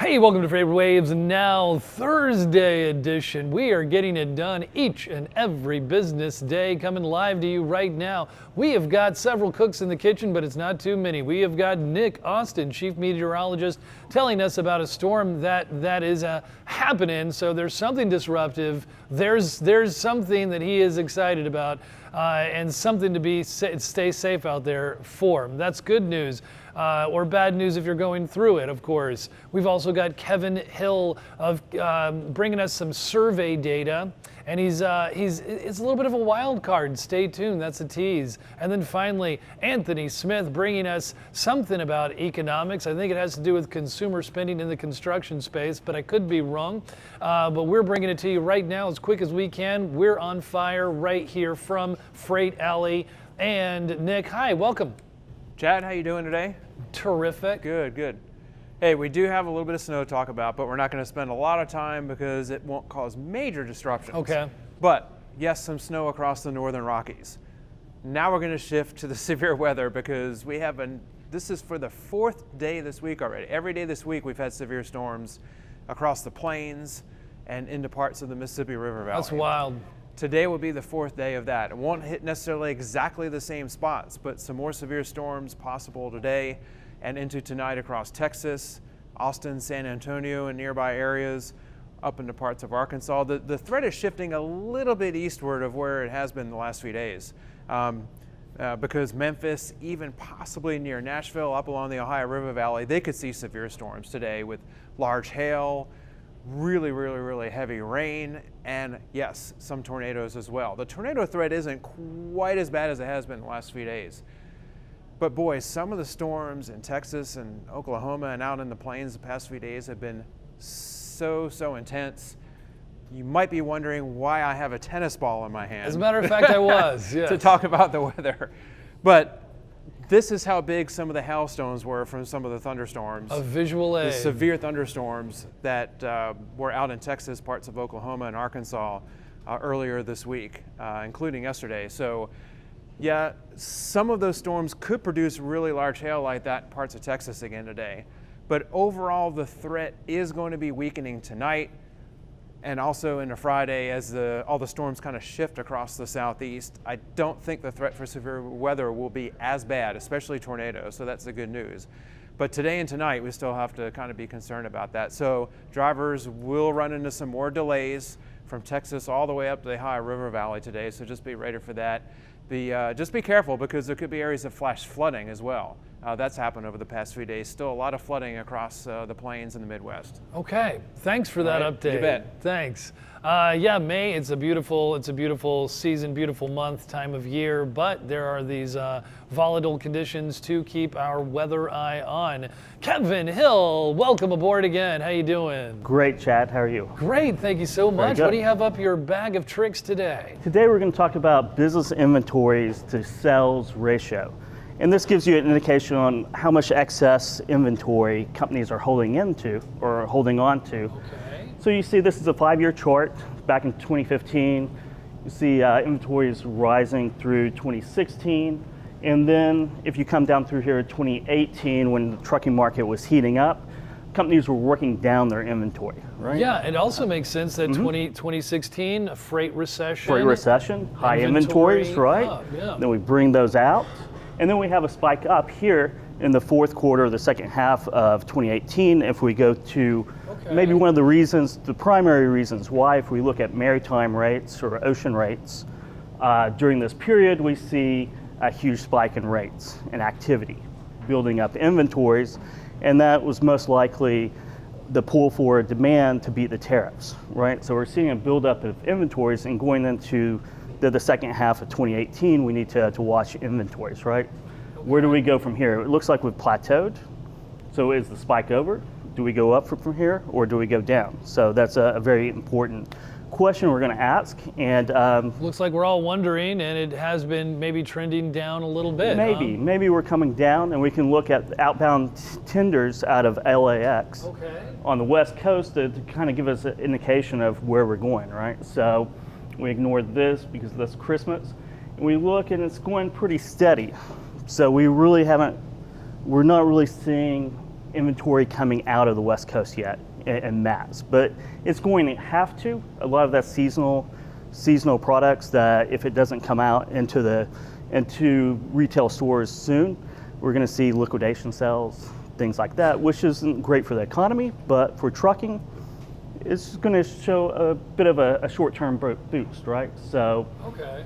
Hey, welcome to FreightWaves NOW Thursday edition. We are getting it done each and every business day, coming live to you right now. We have got several cooks in the kitchen, but it's not too many. We have got Nick Austin, chief meteorologist, telling us about a storm that is happening. So there's something disruptive. There's something that he is excited about, and something to stay safe out there for. That's good news. Or bad news if you're going through it, of course. We've also got Kevin Hill of bringing us some survey data, and it's a little bit of a wild card. Stay tuned, that's a tease. And then finally, Anthony Smith bringing us something about economics. I think it has to do with consumer spending in the construction space, but I could be wrong. But we're bringing it to you right now as quick as we can. We're on fire right here from Freight Alley. And Nick, hi, welcome. Chad, how you doing today? Terrific. Good, good. Hey, we do have a little bit of snow to talk about, but we're not going to spend a lot of time because it won't cause major disruptions. Okay. But yes, some snow across the northern Rockies. Now we're going to shift to the severe weather because this is for the fourth day this week already. Every day this week we've had severe storms across the plains and into parts of the Mississippi River Valley. That's wild. Today will be the fourth day of that. It won't hit necessarily exactly the same spots, but some more severe storms possible today and into tonight across Texas, Austin, San Antonio, and nearby areas, up into parts of Arkansas. The threat is shifting a little bit eastward of where it has been the last few days, because Memphis, even possibly near Nashville, up along the Ohio River Valley, they could see severe storms today with large hail, really heavy rain, and yes, some tornadoes as well. The tornado threat isn't quite as bad as it has been the last few days. But boy, some of the storms in Texas and Oklahoma and out in the plains the past few days have been so intense. You might be wondering why I have a tennis ball in my hand. As a matter of fact, I was, yes. To talk about the weather. But this is how big some of the hailstones were from some of the thunderstorms. A visual aid. The severe thunderstorms that were out in Texas, parts of Oklahoma and Arkansas earlier this week, including yesterday. So yeah, some of those storms could produce really large hail like that in parts of Texas again today. But overall, the threat is going to be weakening tonight and also into Friday as all the storms kind of shift across the southeast. I don't think the threat for severe weather will be as bad, especially tornadoes, so that's the good news. But today and tonight, we still have to kind of be concerned about that. So drivers will run into some more delays from Texas all the way up to the Ohio River Valley today, so just be ready for that. Just be careful because there could be areas of flash flooding as well. That's happened over the past few days. Still a lot of flooding across the plains in the Midwest. Okay, thanks for that update. You bet. Thanks. Yeah, May, it's a beautiful season, beautiful month, time of year, but there are these volatile conditions to keep our weather eye on. Kevin Hill, welcome aboard again. How you doing? Great, Chad. How are you? Great, thank you so much. What do you have up your bag of tricks today? Today we're going to talk about business inventories to sales ratio. And this gives you an indication on how much excess inventory companies are holding on to. Okay. So you see this is a 5-year chart back in 2015. You see inventories rising through 2016. And then if you come down through here at 2018 when the trucking market was heating up, companies were working down their inventory, right? Yeah, it also makes sense that 2016, a freight recession. High inventories, right? Yeah. Then we bring those out. And then we have a spike up here in the fourth quarter, the second half of 2018. If we go to maybe one of the primary reasons why, if we look at maritime rates or ocean rates, during this period, we see a huge spike in rates and activity, building up inventories. And that was most likely the pull forward demand to beat the tariffs, right? So we're seeing a buildup of inventories, and going into the second half of 2018, we need to watch inventories, right? Where do we go from here? It looks like we've plateaued. So is the spike over? Do we go up from here, or do we go down? So that's a very important question we're going to ask. And looks like we're all wondering, and it has been maybe trending down a little bit. Maybe we're coming down, and we can look at outbound tenders out of LAX on the West Coast to kind of give us an indication of where we're going, right? So we ignore this because that's Christmas. And we look, and it's going pretty steady. So we're not really seeing inventory coming out of the West Coast yet in mats, but it's going to have to. A lot of that seasonal products that if it doesn't come out into retail stores soon, we're going to see liquidation sales, things like that, which isn't great for the economy, but for trucking, it's going to show a bit of a short-term boost, right? So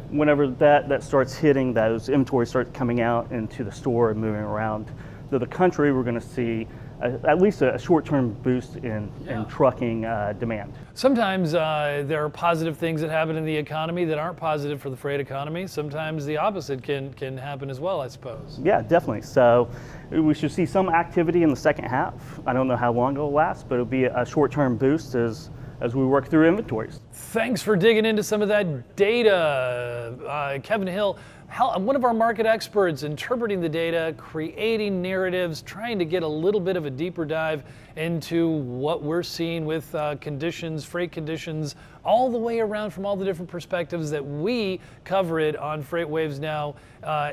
whenever that starts hitting, those inventories start coming out into the store and moving around the country, we're going to see at least a short-term boost in trucking demand. Sometimes there are positive things that happen in the economy that aren't positive for the freight economy. Sometimes the opposite can happen as well, I suppose. Yeah, definitely. So we should see some activity in the second half. I don't know how long it'll last, but it'll be a short-term boost as we work through inventories. Thanks for digging into some of that data, Kevin Hill. One of our market experts, interpreting the data, creating narratives, trying to get a little bit of a deeper dive into what we're seeing with conditions, freight conditions, all the way around from all the different perspectives that we cover it on FreightWaves Now,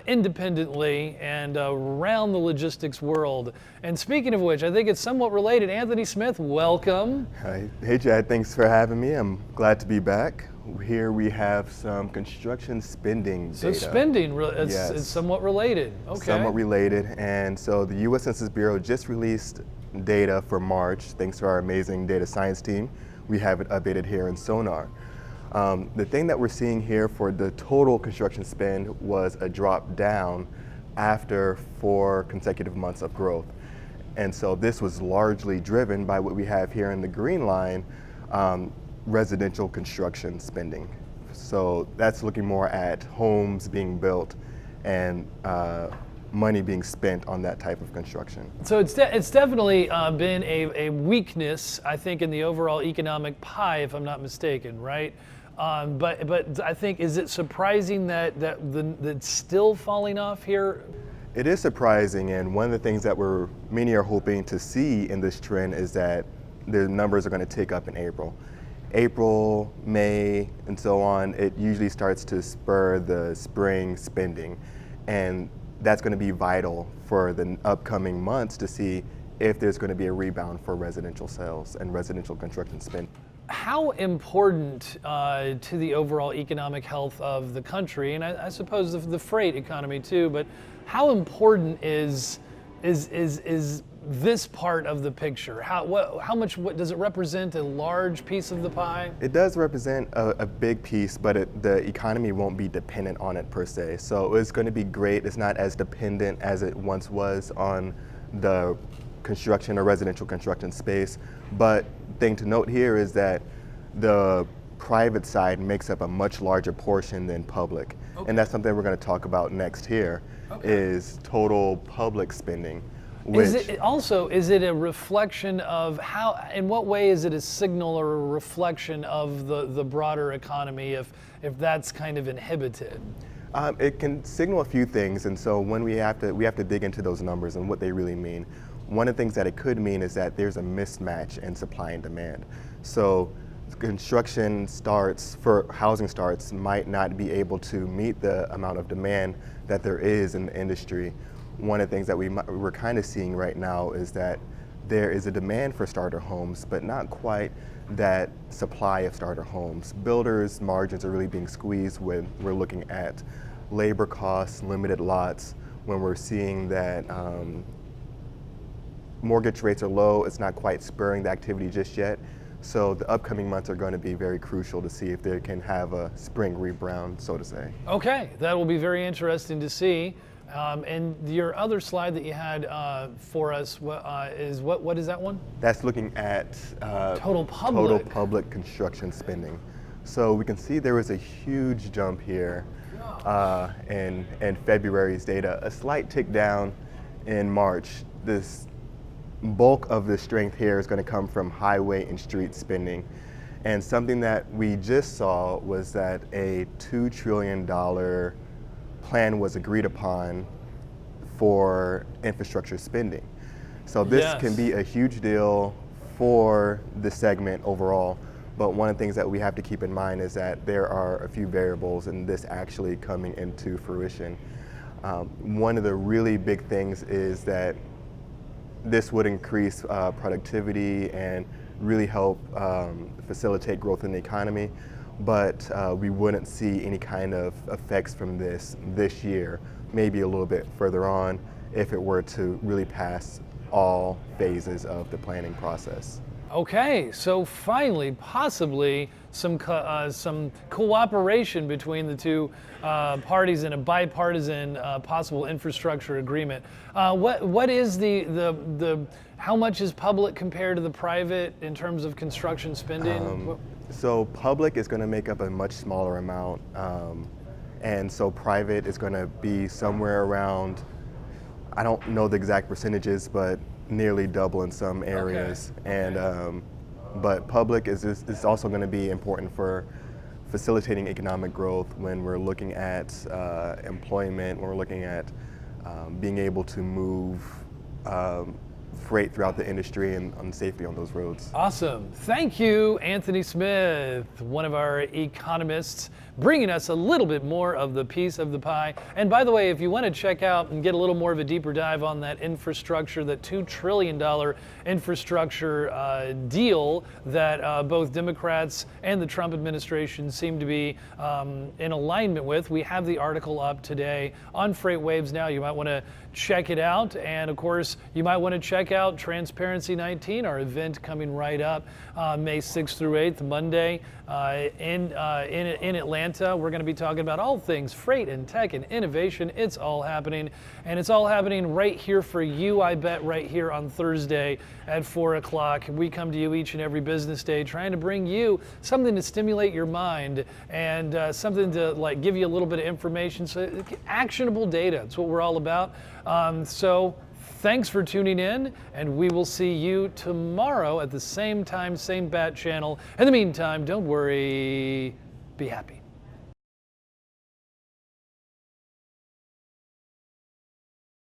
independently and around the logistics world. And speaking of which, I think it's somewhat related. Anthony Smith, welcome. Hi. Hey, Chad, thanks for having me. I'm glad to be back. Here we have some construction spending data. So spending, Yes. it's somewhat related. Okay. Somewhat related. And so the U.S. Census Bureau just released data for March, thanks to our amazing data science team. We have it updated here in Sonar. The thing that we're seeing here for the total construction spend was a drop down after 4 consecutive months of growth. And so this was largely driven by what we have here in the green line, residential construction spending. So that's looking more at homes being built and money being spent on that type of construction. So it's definitely been a weakness, I think, in the overall economic pie, if I'm not mistaken, right? But I think, is it surprising that it's still falling off here? It is surprising, and one of the things that many are hoping to see in this trend is that the numbers are going to tick up in April, May, and so on. It usually starts to spur the spring spending, and that's going to be vital for the upcoming months to see if there's going to be a rebound for residential sales and residential construction spend. How important to the overall economic health of the country, and I suppose the freight economy too, but how important is this part of the picture? How much does it represent? A large piece of the pie? It does represent a big piece, but the economy won't be dependent on it per se. So it's going to be great. It's not as dependent as it once was on the construction or residential construction space. But thing to note here is that the private side makes up a much larger portion than public. Okay. And that's something we're going to talk about next here, is total public spending. Is it a reflection of in what way is it a signal or a reflection of the broader economy if that's kind of inhibited? It can signal a few things, and so when we have to dig into those numbers and what they really mean. One of the things that it could mean is that there's a mismatch in supply and demand. So construction starts for housing starts might not be able to meet the amount of demand that there is in the industry. One of the things that we're kind of seeing right now is that there is a demand for starter homes, but not quite that supply of starter homes. Builders' margins are really being squeezed when we're looking at labor costs, limited lots, when we're seeing that mortgage rates are low. It's not quite spurring the activity just yet. So the upcoming months are going to be very crucial to see if they can have a spring rebound, so to say. Okay, that will be very interesting to see. And your other slide that you had for us is what is that one? That's looking at total public construction spending. So we can see there was a huge jump here in February's data, a slight tick down in March. This bulk of the strength here is going to come from highway and street spending. And something that we just saw was that a $2 trillion plan was agreed upon for infrastructure spending. So this can be a huge deal for the segment overall. But one of the things that we have to keep in mind is that there are a few variables in this actually coming into fruition. One of the really big things is that this would increase productivity and really help facilitate growth in the economy, but we wouldn't see any kind of effects from this year, maybe a little bit further on if it were to really pass all phases of the planning process. Okay, so finally, possibly some cooperation between the two parties in a bipartisan possible infrastructure agreement. What is the how much is public compared to the private in terms of construction spending? So public is going to make up a much smaller amount, and so private is going to be somewhere around, I don't know the exact percentages, but nearly double in some areas. Okay. And but public is also going to be important for facilitating economic growth when we're looking at employment, when we're looking at being able to move freight throughout the industry and safely on those roads. Awesome. Thank you, Anthony Smith, one of our economists, bringing us a little bit more of the piece of the pie. And by the way, if you want to check out and get a little more of a deeper dive on that infrastructure, that $2 trillion infrastructure deal that both Democrats and the Trump administration seem to be in alignment with, we have the article up today on FreightWaves Now. You might want to check it out. And of course, you might want to check out Transparency 19, our event coming right up May 6th through 8th, Monday in Atlanta. We're going to be talking about all things freight and tech and innovation. It's all happening, and it's all happening right here for you, I bet, right here on Thursday at 4 o'clock. We come to you each and every business day trying to bring you something to stimulate your mind and something to like give you a little bit of information, so actionable data. That's what we're all about. So thanks for tuning in, and we will see you tomorrow at the same time, same bat channel. In the meantime, don't worry, be happy.